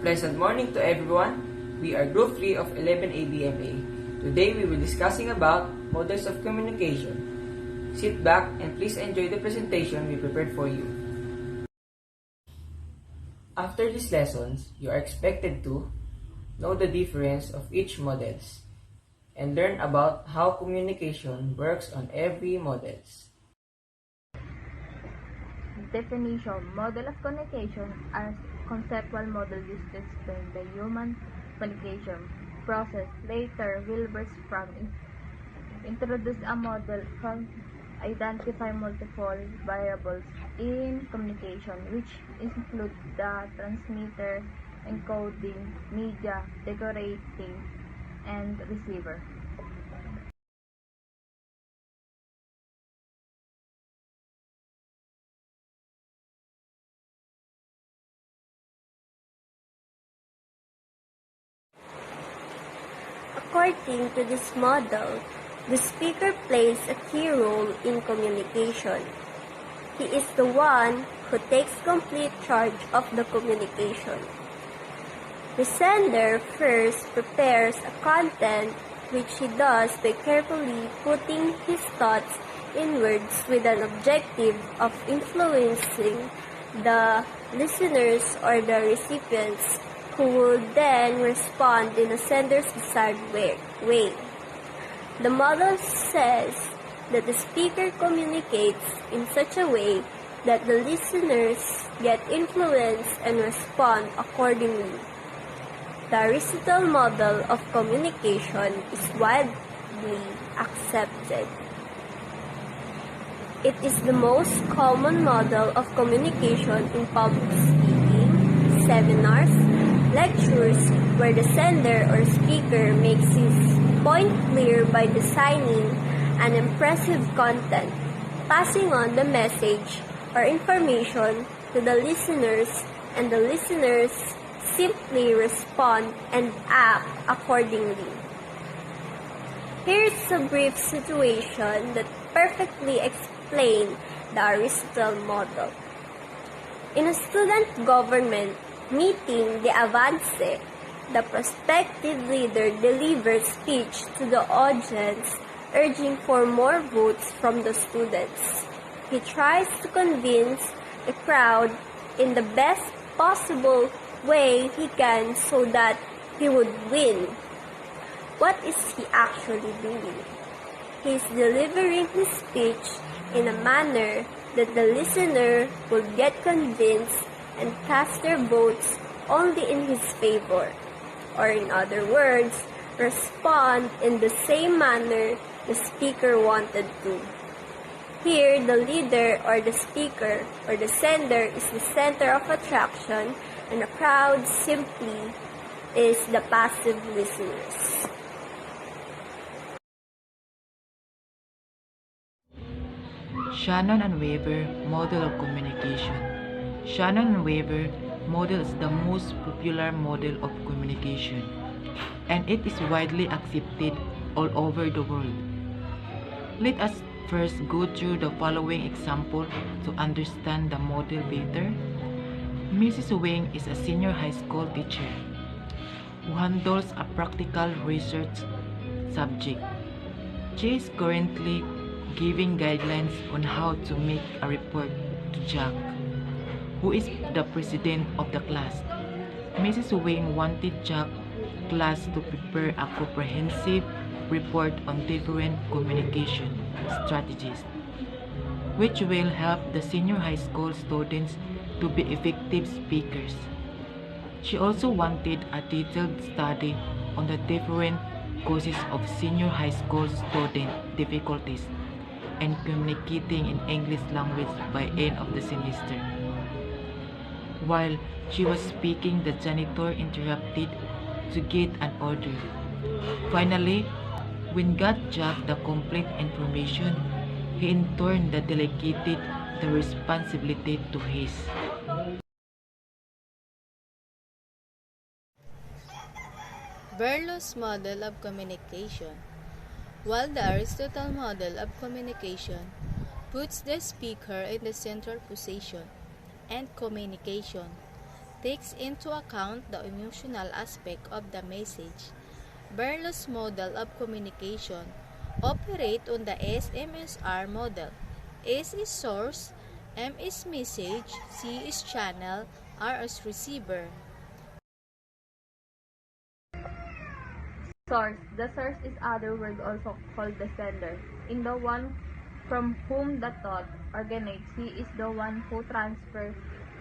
pleasant morning to everyone. We are Group 3 of 11A BMA. Today we will be discussing about models of communication. Sit back and please enjoy the presentation we prepared for you. After these lessons, you are expected to know the difference of each models and learn about how communication works on every models. Definition: Model of communication are conceptual model used to explain the human communication process. Later, Wilbur Frank introduced a model from identify multiple variables in communication, which include the transmitter, encoding, media, decoding, and receiver. According to this model, the speaker plays a key role in communication. He is the one who takes complete charge of the communication. The sender first prepares a content, which he does by carefully putting his thoughts in words with an objective of influencing the listeners or the recipients, who will then respond in the sender's desired way. The model says that the speaker communicates in such a way that the listeners get influenced and respond accordingly. The Aristotle model of communication is widely accepted. It is the most common model of communication in public speaking, seminars, lectures, where the sender or speaker makes his point clear by designing an impressive content, passing on the message or information to the listeners, and the listeners simply respond and act accordingly. Here's a brief situation that perfectly explains the Aristotle model. In a student government meeting, the avance, the prospective leader delivers speech to the audience, urging for more votes from the students. He tries to convince the crowd in the best possible way he can so that he would win. What is he actually doing? He is delivering his speech in a manner that the listener will get convinced and cast their votes only in his favor, or in other words, respond in the same manner the speaker wanted to. Here, the leader or the speaker or the sender is the center of attraction, and the crowd simply is the passive listeners. Shannon and Weber model of communication. Shannon and Weber model is the most popular model of communication, and it is widely accepted all over the world. Let us first go through the following example to understand the model better. Mrs. Wing is a senior high school teacher who handles a practical research subject. She is currently giving guidelines on how to make a report to Jack, who is the president of the class. Mrs. Wing wanted Jack's class to prepare a comprehensive report on different communication strategies, which will help the senior high school students to be effective speakers. She also wanted a detailed study on the different causes of senior high school student difficulties and communicating in English language by end of the semester. While she was speaking, the janitor interrupted to get an order. Finally, when God Jack the complete information, he in turn delegated the responsibility to his. Berlow's model of communication. While the Aristotle model of communication puts the speaker in the central position and communication takes into account the emotional aspect of the message. Berlow's model of communication operates on the SMSR model. S is source, M is message, C is channel, R is receiver. Source. The source is other word also called the sender. In the one from whom the thought originates, he is the one who transfers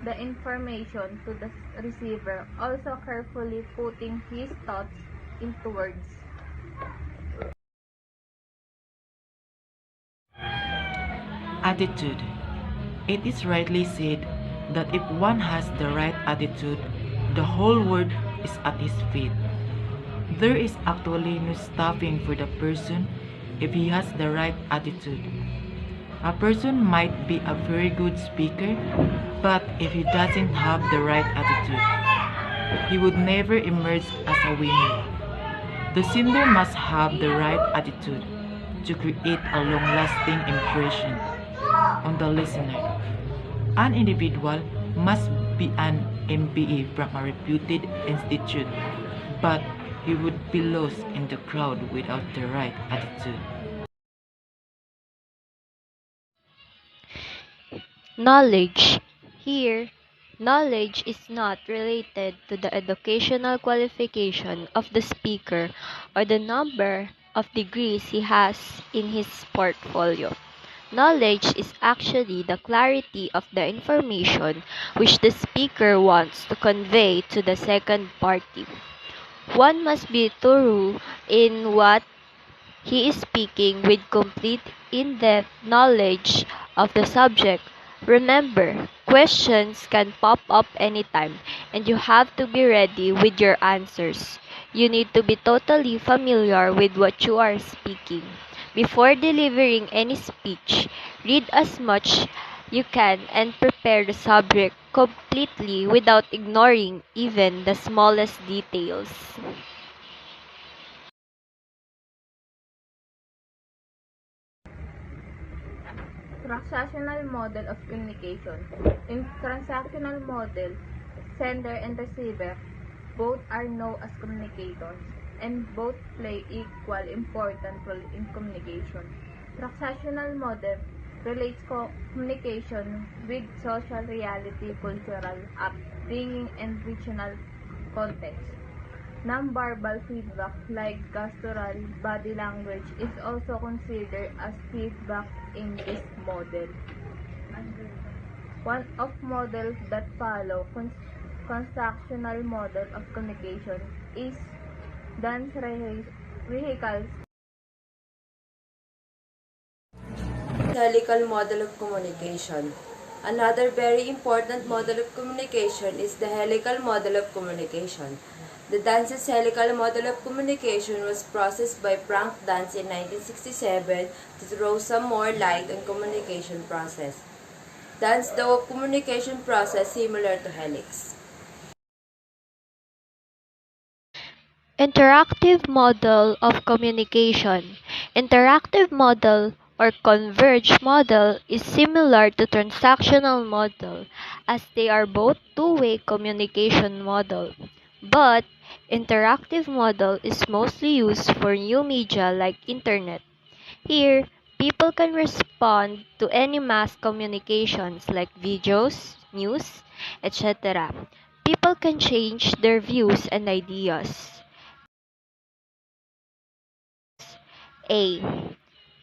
the information to the receiver, also carefully putting his thoughts into words. Attitude. It is rightly said that if one has the right attitude, the whole world is at his feet. There is actually no stopping for the person if he has the right attitude. A person might be a very good speaker, but if he doesn't have the right attitude, he would never emerge as a winner. The sender must have the right attitude to create a long-lasting impression on the listener. An individual must be an MBA from a reputed institute, but he would be lost in the crowd without the right attitude. Knowledge. Here, knowledge is not related to the educational qualification of the speaker or the number of degrees he has in his portfolio. Knowledge is actually the clarity of the information which the speaker wants to convey to the second party. One must be thorough in what he is speaking with complete in-depth knowledge of the subject. Remember, questions can pop up anytime and you have to be ready with your answers. You need to be totally familiar with what you are speaking. Before delivering any speech, read as much you can and prepare the subject completely without ignoring even the smallest details. Transactional model of communication. In transactional model, sender and receiver both are known as communicators and both play equal important role in communication. Transactional model relates communication with social reality, cultural upbringing, and regional context. Non-verbal feedback like gestural body language is also considered as feedback in this model. One of models that follow constructional model of communication is dance vehicles. Helical model of communication. Another very important model of communication is the helical model of communication. The Dance's helical model of communication was processed by Frank Dance in 1967 to throw some more light on communication process. Dance the communication process similar to helix. Interactive model of communication. Interactive model or converged model is similar to transactional model as they are both two-way communication model. But interactive model is mostly used for new media like internet. Here, people can respond to any mass communications like videos, news, etc. People can change their views and ideas. A.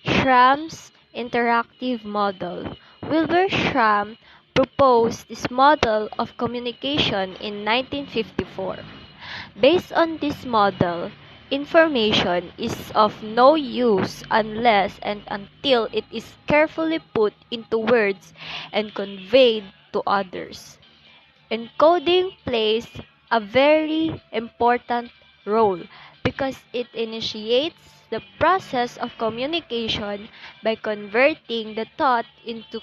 Schramm's interactive model. Wilbur Schramm proposed this model of communication in 1954. Based on this model, information is of no use unless and until it is carefully put into words and conveyed to others. Encoding plays a very important role because it initiates the process of communication by converting the thought into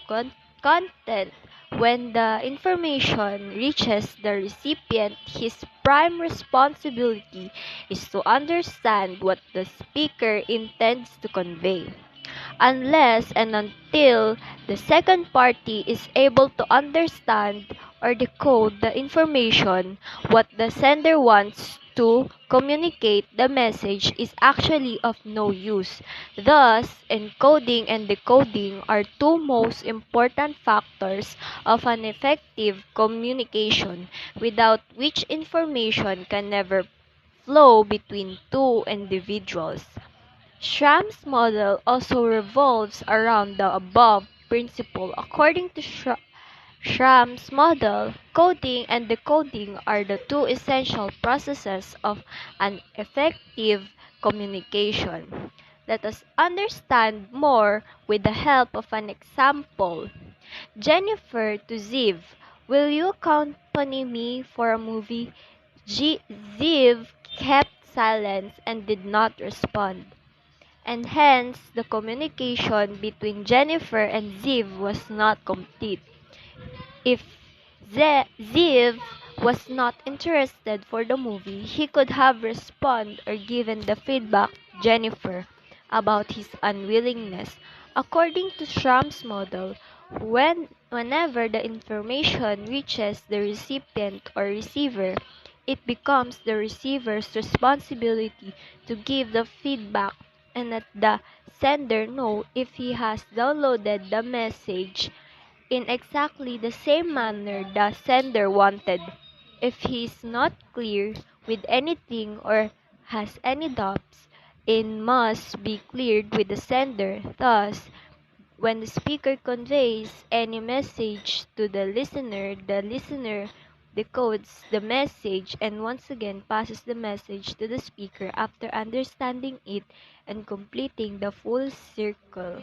content. When the information reaches the recipient, his prime responsibility is to understand what the speaker intends to convey. Unless and until the second party is able to understand or decode the information, what the sender wants to communicate, the message is actually of no use. Thus, encoding and decoding are two most important factors of an effective communication, without which information can never flow between two individuals. Schramm's model also revolves around the above principle. According to Schramm's model, coding and decoding are the two essential processes of an effective communication. Let us understand more with the help of an example. Jennifer to Ziv, will you accompany me for a movie? Ziv kept silence and did not respond, and hence the communication between Jennifer and Ziv was not complete. If Ziv was not interested for the movie, he could have responded or given the feedback to Jennifer about his unwillingness. According to Schramm's model, whenever the information reaches the recipient or receiver, it becomes the receiver's responsibility to give the feedback and let the sender know if he has downloaded the message in exactly the same manner the sender wanted. If he is not clear with anything or has any doubts, it must be cleared with the sender. Thus, when the speaker conveys any message to the listener decodes the message and once again passes the message to the speaker after understanding it and completing the full circle.